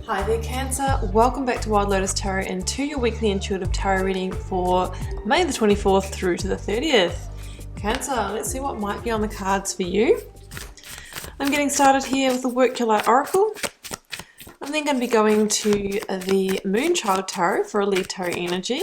Hi there Cancer, welcome back to Wild Lotus Tarot and to your weekly intuitive tarot reading for May the 24th through to the 30th. Cancer, let's see what might be on the cards for you. I'm getting started here with the Work Your Light Oracle. I'm then going to be going to the Moonchild Tarot for a lead tarot energy,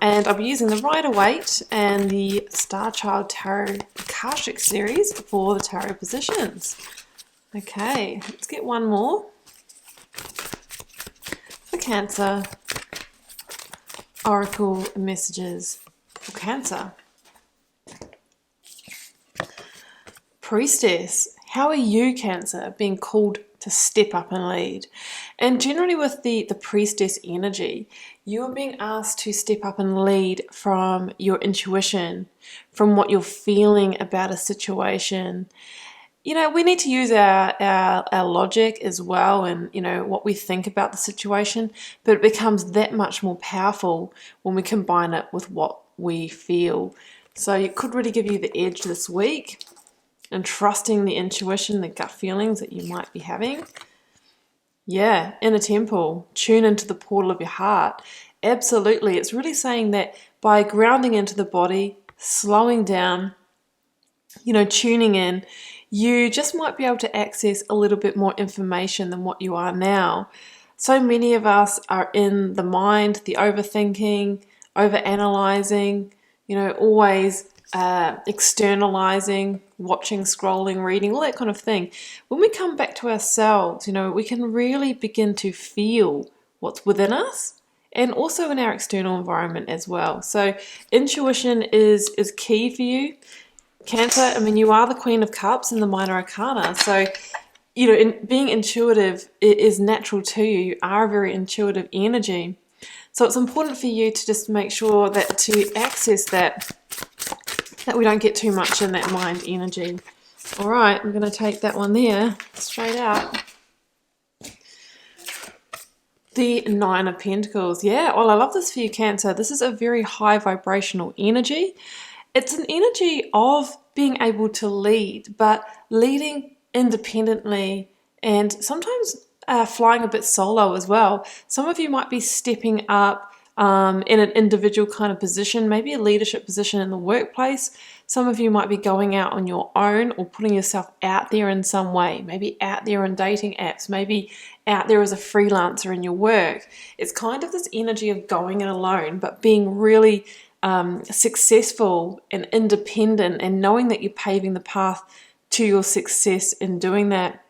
and I'll be using the Rider-Waite and the Starchild Tarot Akashic series for the tarot positions. Okay, let's get one more. For Cancer, Oracle messages for Cancer. Priestess, how are you, Cancer, being called to step up and lead? And generally with the Priestess energy, you are being asked to step up and lead from your intuition, from what you're feeling about a situation. You know, we need to use our logic as well, and, you know, what we think about the situation, but it becomes that much more powerful when we combine it with what we feel. So it could really give you the edge this week, and trusting the intuition, the gut feelings that you might be having. Yeah, inner temple, tune into the portal of your heart. Absolutely, it's really saying that by grounding into the body, slowing down, you know, tuning in, you just might be able to access a little bit more information than what you are now. So many of us are in the mind, the overthinking, overanalyzing, you know, always externalizing, watching, scrolling, reading, all that kind of thing. When we come back to ourselves, you know, we can really begin to feel what's within us and also in our external environment as well. So intuition is key for you, Cancer. I mean, you are the Queen of Cups in the Minor Arcana, so, you know, being intuitive is natural to you. You are a very intuitive energy. So it's important for you to just make sure that to access that we don't get too much in that mind energy. All right, I'm going to take that one there, straight out. The Nine of Pentacles. Yeah, well, I love this for you, Cancer. This is a very high vibrational energy. It's an energy of being able to lead, but leading independently and sometimes flying a bit solo as well. Some of you might be stepping up in an individual kind of position, maybe a leadership position in the workplace. Some of you might be going out on your own or putting yourself out there in some way, maybe out there on dating apps, maybe out there as a freelancer in your work. It's kind of this energy of going it alone, but being really successful and independent, and knowing that you're paving the path to your success in doing that.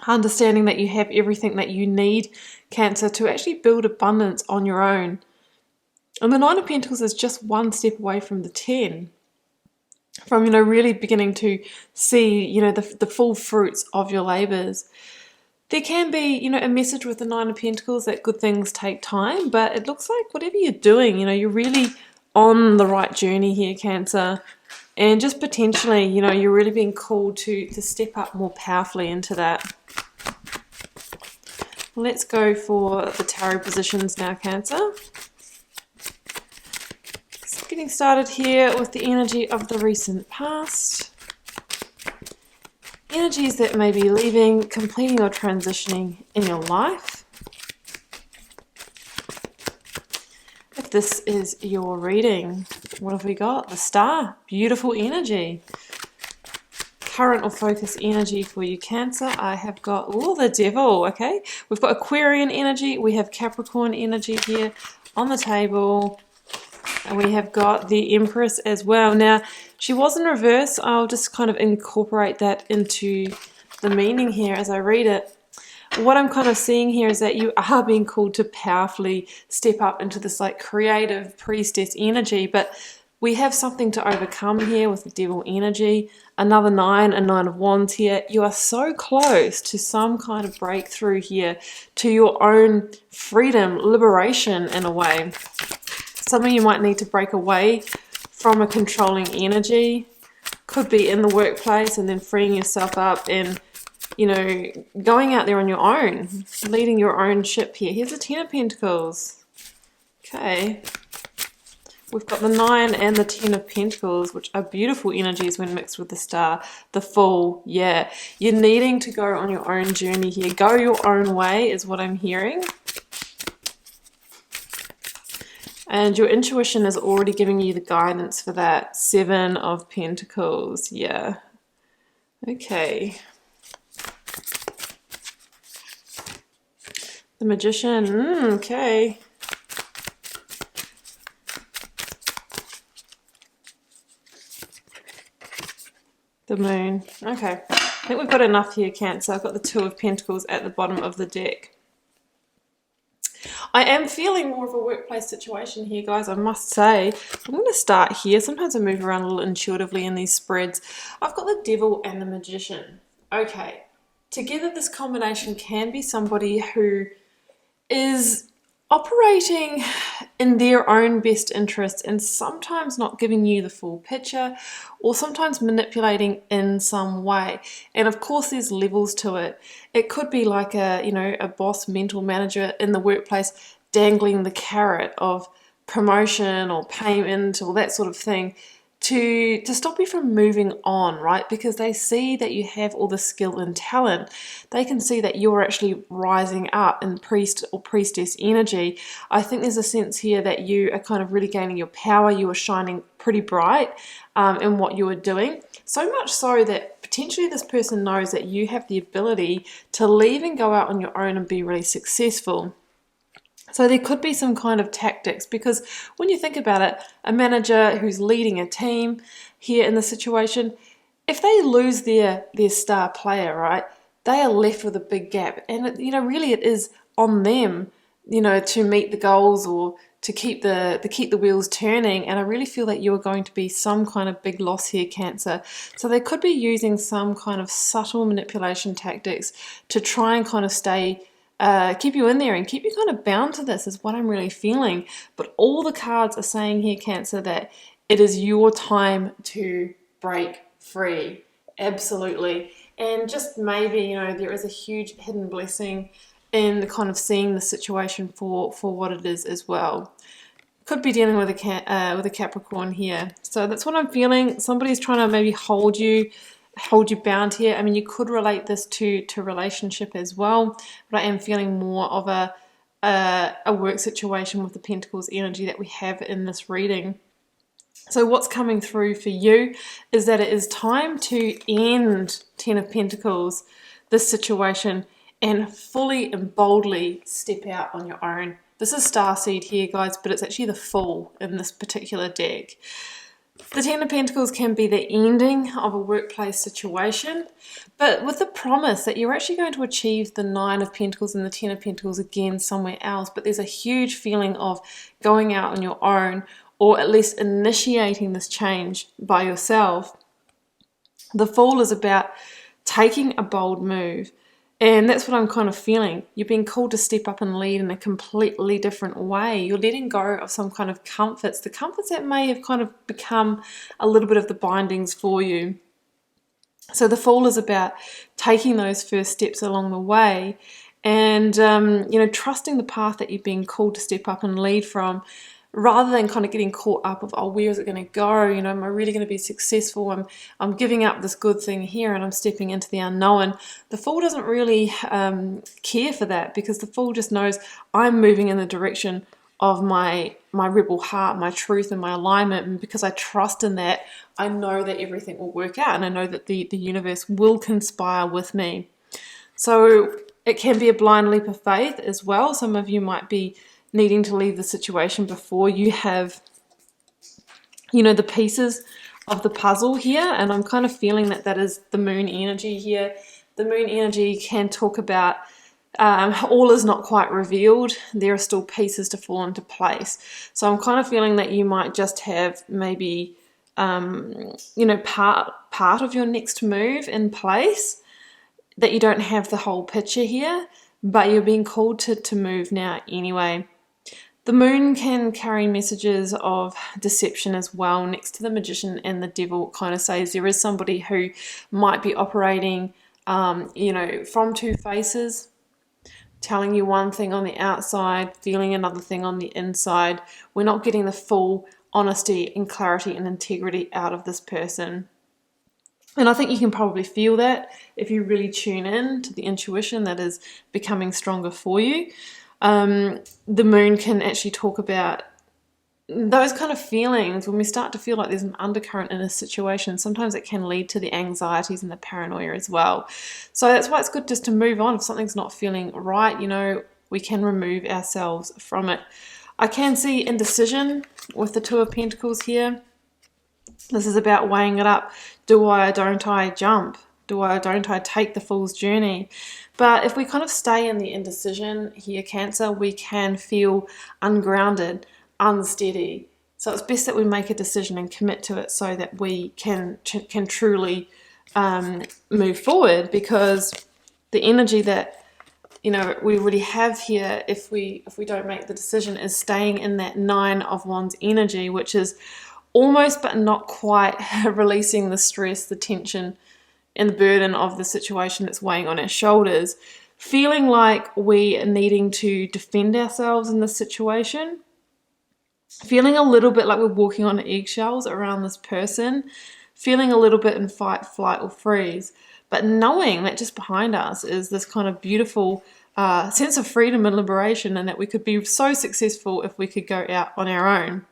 Understanding that you have everything that you need, Cancer, to actually build abundance on your own. And the Nine of Pentacles is just one step away from the 10. From, you know, really beginning to see, you know, the full fruits of your labors. There can be, you know, a message with the Nine of Pentacles that good things take time, but it looks like whatever you're doing, you know, you're really on the right journey here, Cancer. And just potentially, you know, you're really being called to step up more powerfully into that. Let's go for the tarot positions now, Cancer. So getting started here with the energy of the recent past. Energies that may be leaving, completing or transitioning in your life. If this is your reading, what have we got? The Star, beautiful energy. Current or focus energy for you, Cancer. I have got, oh, the Devil, okay. We've got Aquarian energy, we have Capricorn energy here on the table. And we have got the Empress as well. Now, she was in reverse. I'll just kind of incorporate that into the meaning here as I read it. What I'm kind of seeing here is that you are being called to powerfully step up into this like creative priestess energy, but we have something to overcome here with the Devil energy. Another 9, a 9 of Wands here. You are so close to some kind of breakthrough here, to your own freedom, liberation in a way. Some of you might need to break away from a controlling energy. Could be in the workplace and then freeing yourself up and, you know, going out there on your own, leading your own ship here. Here's the 10 of Pentacles. Okay. We've got the 9 and the 10 of Pentacles, which are beautiful energies when mixed with the Star. The Fool, yeah. You're needing to go on your own journey here. Go your own way is what I'm hearing. And your intuition is already giving you the guidance for that. 7 of Pentacles, yeah. Okay. The Magician, okay. The Moon. Okay. I think we've got enough here, Cancer. I've got the 2 of Pentacles at the bottom of the deck. I am feeling more of a workplace situation here, guys, I must say. I'm going to start here. Sometimes I move around a little intuitively in these spreads. I've got the Devil and the Magician. Okay. Together, this combination can be somebody who is operating in their own best interest and sometimes not giving you the full picture, or sometimes manipulating in some way. And of course there's levels to it. It could be like a boss, mental manager in the workplace dangling the carrot of promotion or payment or that sort of thing to stop you from moving on, right? Because they see that you have all the skill and talent. They can see that you're actually rising up in priest or priestess energy. I think there's a sense here that you are kind of really gaining your power. You are shining pretty bright in what you are doing. So much so that potentially this person knows that you have the ability to leave and go out on your own and be really successful. So there could be some kind of tactics, because when you think about it, a manager who's leading a team here in the situation, if they lose their star player, right, they are left with a big gap. And really it is on them, to meet the goals or to keep the wheels turning. And I really feel that you are going to be some kind of big loss here, Cancer. So they could be using some kind of subtle manipulation tactics to try and kind of keep you in there and keep you kind of bound to this, is what I'm really feeling. But all the cards are saying here, Cancer, that it is your time to break free. Absolutely. And just maybe, there is a huge hidden blessing in kind of seeing the situation for what it is as well. Could be dealing with a Capricorn here. So that's what I'm feeling. Somebody's trying to maybe hold you bound here. I mean, you could relate this to relationship as well, but I am feeling more of a work situation with the Pentacles energy that we have in this reading. So what's coming through for you is that it is time to end 10 of Pentacles, this situation, and fully and boldly step out on your own. This is Starseed here, guys, but it's actually the Fool in this particular deck. The 10 of Pentacles can be the ending of a workplace situation, but with the promise that you're actually going to achieve the 9 of Pentacles and the 10 of Pentacles again somewhere else. But there's a huge feeling of going out on your own, or at least initiating this change by yourself. The Fool is about taking a bold move. And that's what I'm kind of feeling. You're being called to step up and lead in a completely different way. You're letting go of some kind of comforts, the comforts that may have kind of become a little bit of the bindings for you. So the Fool is about taking those first steps along the way and, trusting the path that you're being called to step up and lead from, rather than kind of getting caught up of, where is it going to go? Am I really going to be successful? I'm giving up this good thing here and I'm stepping into the unknown. The Fool doesn't really care for that, because the Fool just knows I'm moving in the direction of my rebel heart, my truth and my alignment. And because I trust in that, I know that everything will work out, and I know that the universe will conspire with me. So it can be a blind leap of faith as well. Some of you might be needing to leave the situation before you have, the pieces of the puzzle here. And I'm kind of feeling that is the Moon energy here. The Moon energy can talk about all is not quite revealed. There are still pieces to fall into place. So I'm kind of feeling that you might just have maybe, part of your next move in place, that you don't have the whole picture here, but you're being called to move now anyway. The Moon can carry messages of deception as well. Next to the Magician and the Devil, kind of says there is somebody who might be operating, from two faces, telling you one thing on the outside, feeling another thing on the inside. We're not getting the full honesty and clarity and integrity out of this person. And I think you can probably feel that if you really tune in to the intuition that is becoming stronger for you. The moon can actually talk about those kind of feelings when we start to feel like there's an undercurrent in a situation. Sometimes it can lead to the anxieties and the paranoia as well. So that's why it's good just to move on. If something's not feeling right, you know, we can remove ourselves from it. I can see indecision with the Two of Pentacles here. This is about weighing it up. Do I or don't I jump? Do I or don't I take the fool's journey? But if we kind of stay in the indecision here, Cancer, we can feel ungrounded, unsteady. So it's best that we make a decision and commit to it so that we can truly move forward, because the energy that, you know, we really have here, if we don't make the decision, is staying in that Nine of Wands energy, which is almost but not quite releasing the stress, the tension and the burden of the situation that's weighing on our shoulders, feeling like we are needing to defend ourselves in this situation, feeling a little bit like we're walking on eggshells around this person, feeling a little bit in fight, flight or freeze, but knowing that just behind us is this kind of beautiful sense of freedom and liberation, and that we could be so successful if we could go out on our own.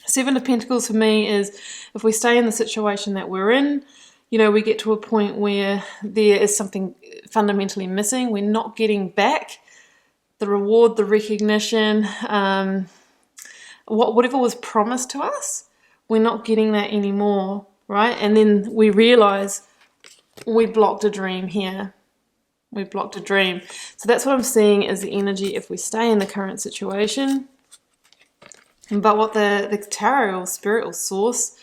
Seven of Pentacles for me is if we stay in the situation that we're in, you know, we get to a point where there is something fundamentally missing. We're not getting back the reward, the recognition, whatever was promised to us. We're not getting that anymore, right? And then we realize we blocked a dream here. We blocked a dream. So that's what I'm seeing as the energy if we stay in the current situation. But what the tarot or spirit or source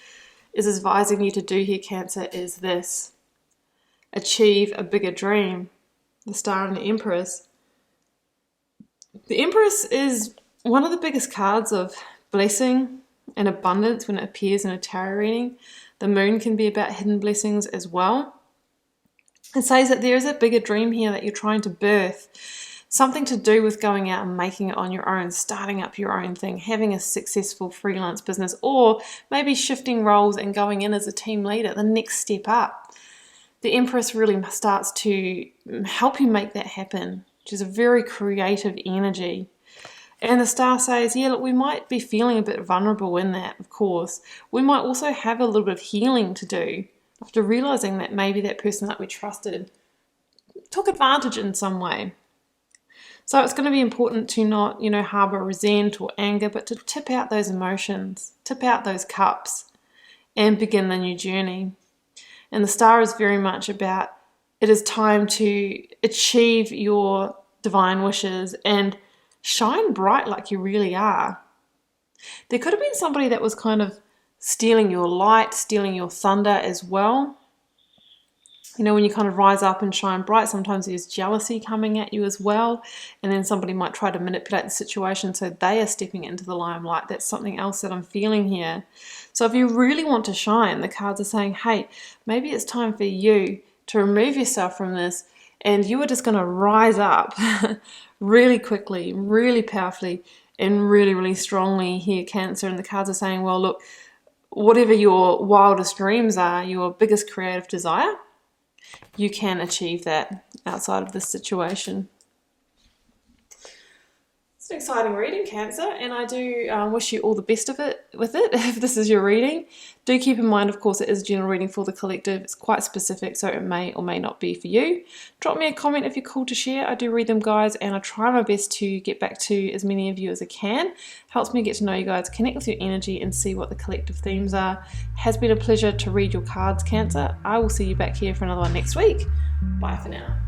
is advising you to do here, Cancer, is this. Achieve a bigger dream. The Star and the Empress. The Empress is one of the biggest cards of blessing and abundance when it appears in a tarot reading. The moon can be about hidden blessings as well. It says that there is a bigger dream here that you're trying to birth. Something to do with going out and making it on your own, starting up your own thing, having a successful freelance business, or maybe shifting roles and going in as a team leader, the next step up. The Empress really starts to help you make that happen, which is a very creative energy. And the Star says, yeah, look, we might be feeling a bit vulnerable in that, of course. We might also have a little bit of healing to do after realizing that maybe that person that we trusted took advantage in some way. So it's going to be important to not, you know, harbor resent or anger, but to tip out those emotions, tip out those cups and begin the new journey. And the Star is very much about, it is time to achieve your divine wishes and shine bright like you really are. There could have been somebody that was kind of stealing your light, stealing your thunder as well. You know, when you kind of rise up and shine bright, sometimes there's jealousy coming at you as well. And then somebody might try to manipulate the situation so they are stepping into the limelight. That's something else that I'm feeling here. So if you really want to shine, the cards are saying, hey, maybe it's time for you to remove yourself from this, and you are just going to rise up really quickly, really powerfully, and really, really strongly here, Cancer. And the cards are saying, well, look, whatever your wildest dreams are, your biggest creative desire, you can achieve that outside of this situation. It's an exciting reading, Cancer, and I do wish you all the best of it with it if this is your reading. Do keep in mind, of course, it is a general reading for the collective. It's quite specific, so it may or may not be for you. Drop me a comment if you're called to share. I do read them, guys, and I try my best to get back to as many of you as I can. Helps me get to know you guys, connect with your energy, and see what the collective themes are. Has been a pleasure to read your cards, Cancer. I will see you back here for another one next week. Bye for now.